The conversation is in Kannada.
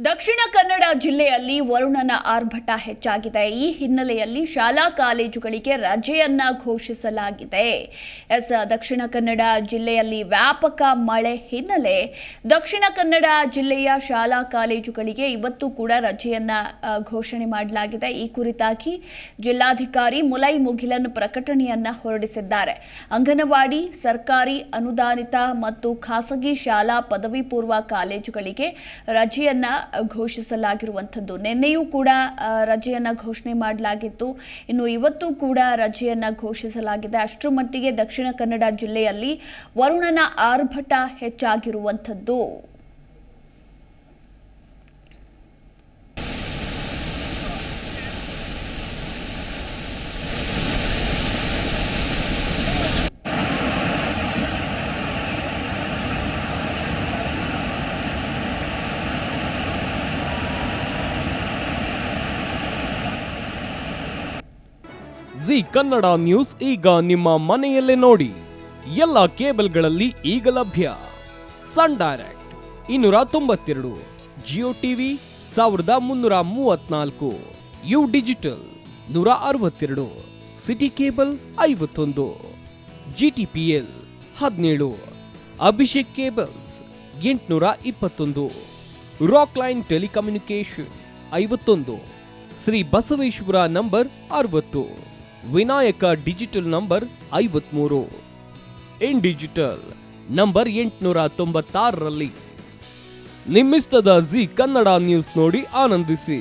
ದಕ್ಷಿಣ ಕನ್ನಡ ಜಿಲ್ಲೆಯಲ್ಲಿ ವರುಣನ ಆರ್ಭಟ ಹೆಚ್ಚಾಗಿದೆ. ಈ ಹಿನ್ನೆಲೆಯಲ್ಲಿ ಶಾಲಾ ಕಾಲೇಜುಗಳಿಗೆ ರಜೆಯನ್ನ ಘೋಷಿಸಲಾಗಿದೆ. ದಕ್ಷಿಣ ಕನ್ನಡ ಜಿಲ್ಲೆಯಲ್ಲಿ ವ್ಯಾಪಕ ಮಳೆ ಹಿನ್ನೆಲೆ ದಕ್ಷಿಣ ಕನ್ನಡ ಜಿಲ್ಲೆಯ ಶಾಲಾ ಕಾಲೇಜುಗಳಿಗೆ ಇವತ್ತು ಕೂಡ ರಜೆಯನ್ನ ಘೋಷಣೆ ಮಾಡಲಾಗಿದೆ. ಈ ಕುರಿತಾಗಿ ಜಿಲ್ಲಾಧಿಕಾರಿ ಮುಲೈ ಮುಗಿಲನ್ ಪ್ರಕಟಣೆಯನ್ನ ಹೊರಡಿಸಿದ್ದಾರೆ. ಅಂಗನವಾಡಿ, ಸರ್ಕಾರಿ ಅನುದಾನಿತ ಮತ್ತು ಖಾಸಗಿ ಶಾಲಾ ಪದವಿ ಪೂರ್ವ ಕಾಲೇಜುಗಳಿಗೆ ರಜೆಯನ್ನ ಘೋಷಿಸಲಾಗಿರುವಂಥದ್ದು. ನಿನ್ನೆಯೂ ಕೂಡ ರಜೆಯನ್ನ ಘೋಷಣೆ ಮಾಡಲಾಗಿತ್ತು. ಇನ್ನು ಇವತ್ತು ಕೂಡ ರಜೆಯನ್ನ ಘೋಷಿಸಲಾಗಿದೆ. ಅಷ್ಟರ ಮಟ್ಟಿಗೆ ದಕ್ಷಿಣ ಕನ್ನಡ ಜಿಲ್ಲೆಯಲ್ಲಿ ವರುಣನ ಆರ್ಭಟ ಹೆಚ್ಚಾಗಿರುವಂಥದ್ದು. ಜಿ ಕನ್ನಡ ನ್ಯೂಸ್ ಈಗ ನಿಮ್ಮ ಮನೆಯಲ್ಲೇ ನೋಡಿ. ಎಲ್ಲ ಕೇಬಲ್ಗಳಲ್ಲಿ ಈಗ ಲಭ್ಯ. Sun Direct 292, Jio TV 1334, U digital 162, city cable 51, GTPL 17, Abhishek cables 821, rock line telecommunication 51, Shri Basaveshwara number 60, Vinayaka digital number 53, in digital number 896ರಲ್ಲಿ ನಿಮ್ಮಿಸ್ತದ ಜಿ ಕನ್ನಡ ನ್ಯೂಸ್ ನೋಡಿ ಆನಂದಿಸಿ.